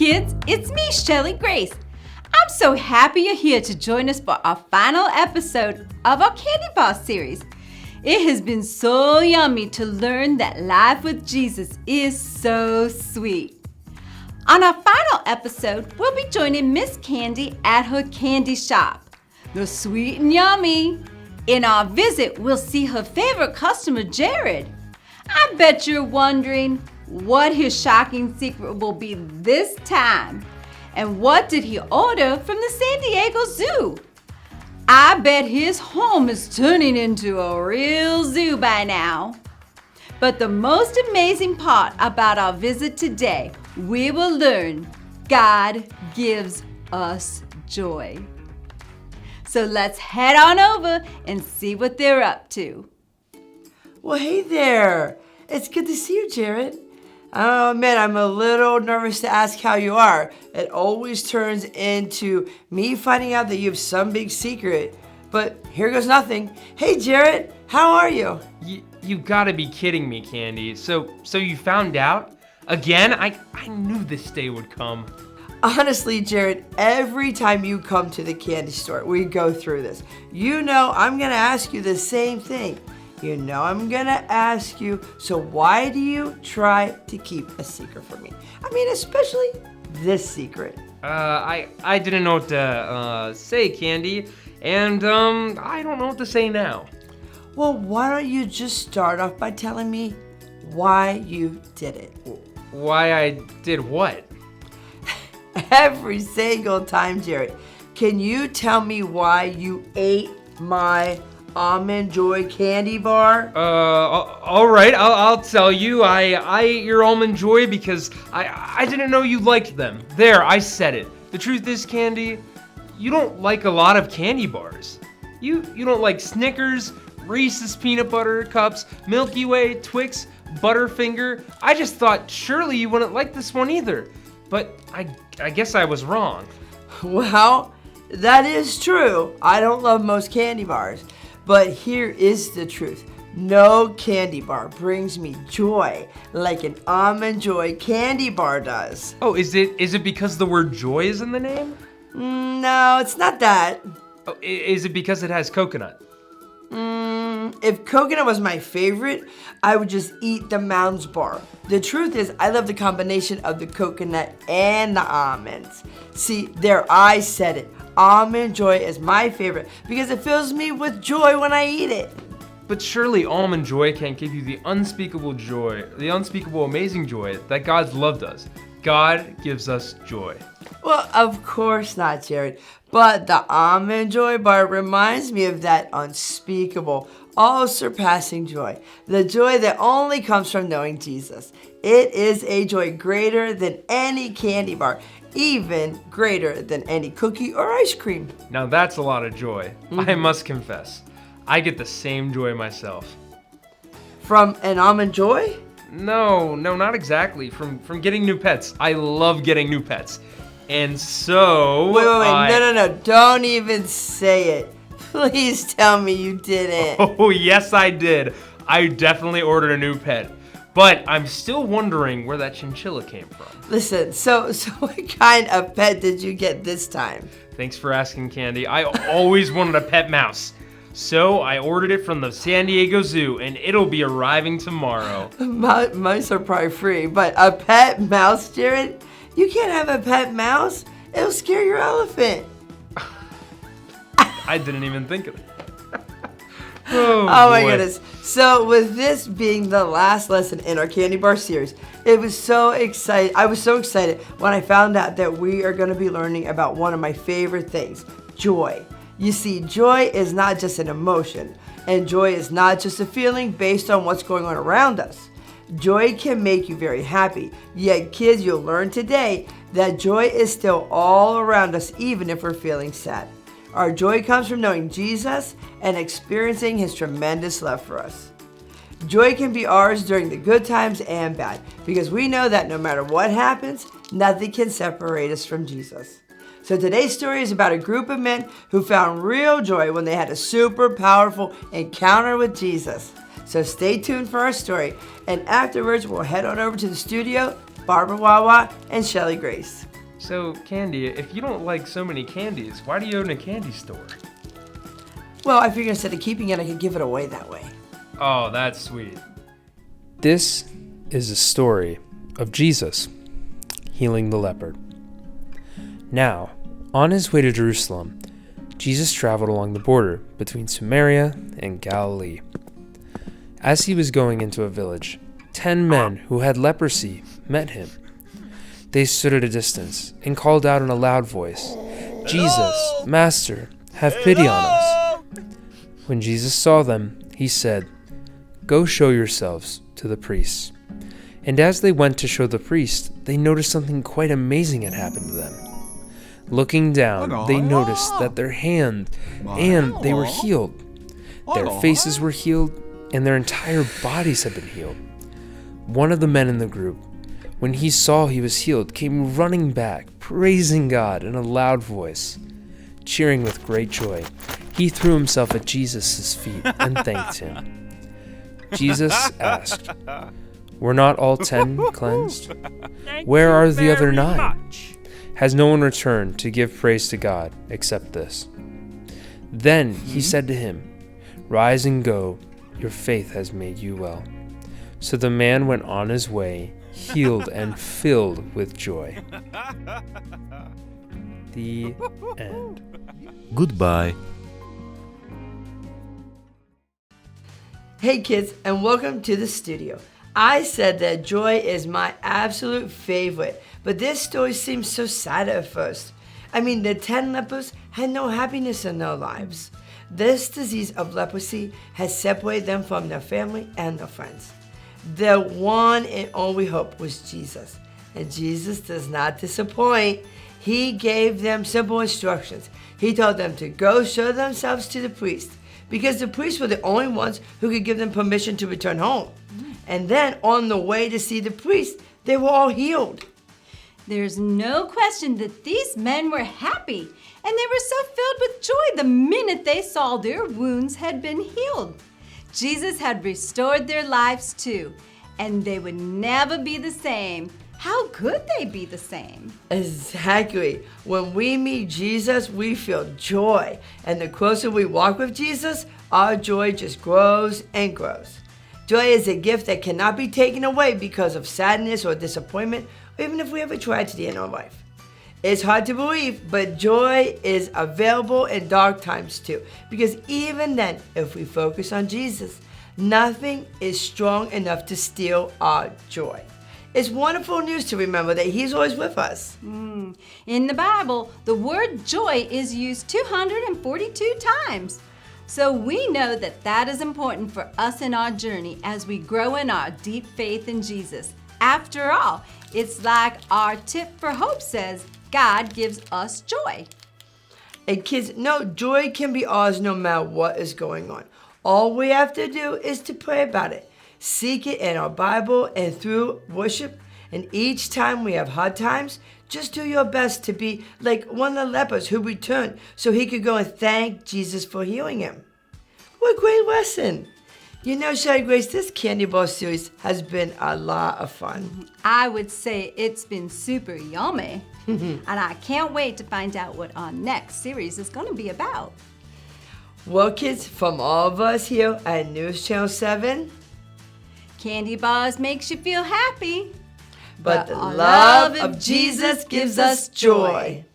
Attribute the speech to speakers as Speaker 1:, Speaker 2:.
Speaker 1: kids, it's me, Shelly Grace. I'm so happy you're here to join us for our final episode of our Candy Bar series. It has been so yummy to learn that life with Jesus is so sweet. On our final episode, we'll be joining Miss Candy at her candy shop, the Sweet and Yummy. In our visit, we'll see her favorite customer, Jared. I bet you're wondering what his shocking secret will be this time. And what did he order from the San Diego Zoo? I bet his home is turning into a real zoo by now. But the most amazing part about our visit today, we will learn God gives us joy. So let's head on over and see what they're up to.
Speaker 2: Well, hey there. It's good to see you, Jared. I'll admit I'm a little nervous to ask how you are. It always turns into me finding out that you have some big secret. But here goes nothing. Hey, Jared, how are you?
Speaker 3: You gotta be kidding me, Candy. So you found out? Again? I knew this day would come.
Speaker 2: Honestly, Jared, every time you come to the candy store, we go through this. You know I'm gonna ask you the same thing. You know I'm gonna ask you, so why do you try to keep a secret from me? I mean, especially this secret.
Speaker 3: I didn't know what to say, Candy, and I don't know what to say now.
Speaker 2: Well, why don't you just start off by telling me why you did it?
Speaker 3: Why I did what?
Speaker 2: Every single time, Jared. Can you tell me why you ate my Almond Joy candy bar?
Speaker 3: All right, I'll tell you. I ate your Almond Joy because I didn't know you liked them. There, I said it. The truth is, Candy, you don't like a lot of candy bars. You don't like Snickers, Reese's Peanut Butter Cups, Milky Way, Twix, Butterfinger. I just thought surely you wouldn't like this one either. But I guess I was wrong.
Speaker 2: Well, that is true. I don't love most candy bars. But here is the truth. No candy bar brings me joy like an Almond Joy candy bar does.
Speaker 3: Oh, is it because the word joy is in the name?
Speaker 2: No, it's not that.
Speaker 3: Oh, is it because it has coconut?
Speaker 2: If coconut was my favorite, I would just eat the Mounds bar. The truth is, I love the combination of the coconut and the almonds. See, there, I said it. Almond Joy is my favorite because it fills me with joy when I eat it.
Speaker 3: But surely Almond Joy can't give you the unspeakable joy, the unspeakable amazing joy that God's loved us. God gives us joy.
Speaker 2: Well, of course not, Jared. But the Almond Joy bar reminds me of that unspeakable, all-surpassing joy. The joy that only comes from knowing Jesus. It is a joy greater than any candy bar, even greater than any cookie or ice cream.
Speaker 3: Now that's a lot of joy. I must confess. I get the same joy myself.
Speaker 2: From an Almond Joy?
Speaker 3: No, not exactly. From getting new pets. I love getting new pets. And so...
Speaker 2: Wait, no. Don't even say it. Please tell me you didn't.
Speaker 3: Oh, yes, I did. I definitely ordered a new pet. But I'm still wondering where that chinchilla came from.
Speaker 2: Listen, so what kind of pet did you get this time?
Speaker 3: Thanks for asking, Candy. I always wanted a pet mouse. So I ordered it from the San Diego Zoo, and it'll be arriving tomorrow.
Speaker 2: Mice are probably free, but a pet mouse, Jared? You can't have a pet mouse. It'll scare your elephant.
Speaker 3: I didn't even think of it.
Speaker 2: Oh my goodness. So with this being the last lesson in our candy bar series, I was so excited when I found out that we are going to be learning about one of my favorite things, joy. You see, joy is not just an emotion, and joy is not just a feeling based on what's going on around us. Joy can make you very happy, yet kids, you'll learn today that joy is still all around us even if we're feeling sad. Our joy comes from knowing Jesus and experiencing His tremendous love for us. Joy can be ours during the good times and bad because we know that no matter what happens, nothing can separate us from Jesus. So today's story is about a group of men who found real joy when they had a super powerful encounter with Jesus. So stay tuned for our story, and afterwards we'll head on over to the studio, Barbara Wawa and Shelly Grace.
Speaker 3: So, Candy, if you don't like so many candies, why do you own a candy store?
Speaker 2: Well, I figured instead of keeping it, I could give it away that way.
Speaker 3: Oh, that's sweet.
Speaker 4: This is a story of Jesus healing the leper. Now, on his way to Jerusalem, Jesus traveled along the border between Samaria and Galilee. As he was going into a village, 10 men who had leprosy met him. They stood at a distance and called out in a loud voice, "Jesus, Master, have pity on us." When Jesus saw them, he said, "Go show yourselves to the priests." And as they went to show the priest, they noticed something quite amazing had happened to them. Looking down, they noticed that their hand and they were healed. Their faces were healed, and their entire bodies had been healed. One of the men in the group, when he saw he was healed, came running back, praising God in a loud voice. Cheering with great joy, he threw himself at Jesus' feet and thanked him. Jesus asked, "Were not all 10 cleansed? Where are the other 9? Has no one returned to give praise to God except this?" Then he said to him, "Rise and go, your faith has made you well." So the man went on his way, healed and filled with joy. The end.
Speaker 5: Goodbye.
Speaker 2: Hey kids, and welcome to the studio. I said that joy is my absolute favorite, but this story seems so sad at first. I mean, the 10 lepers had no happiness in their lives. This disease of leprosy has separated them from their family and their friends. Their one and only hope was Jesus, and Jesus does not disappoint. He gave them simple instructions. He told them to go show themselves to the priest, because the priests were the only ones who could give them permission to return home. And then on the way to see the priest, they were all healed.
Speaker 1: There's no question that these men were happy, and they were so filled with joy the minute they saw their wounds had been healed. Jesus had restored their lives too, and they would never be the same. How could they be the same?
Speaker 2: Exactly. When we meet Jesus, we feel joy. And the closer we walk with Jesus, our joy just grows and grows. Joy is a gift that cannot be taken away because of sadness or disappointment, or even if we have a tragedy in our life. It's hard to believe, but joy is available in dark times too. Because even then, if we focus on Jesus, nothing is strong enough to steal our joy. It's wonderful news to remember that He's always with us.
Speaker 1: In the Bible, the word joy is used 242 times. So we know that that is important for us in our journey as we grow in our deep faith in Jesus. After all, it's like our tip for hope says, God gives us joy.
Speaker 2: And kids, no, joy can be ours no matter what is going on. All we have to do is to pray about it. Seek it in our Bible and through worship. And each time we have hard times, just do your best to be like one of the lepers who returned so he could go and thank Jesus for healing him. What a great lesson. You know, Shelly Grace, this candy bar series has been a lot of fun.
Speaker 1: I would say it's been super yummy. And I can't wait to find out what our next series is going to be about.
Speaker 2: Well, kids, from all of us here at News Channel 7,
Speaker 1: Candy bars makes you feel happy.
Speaker 2: but the love of Jesus gives us joy.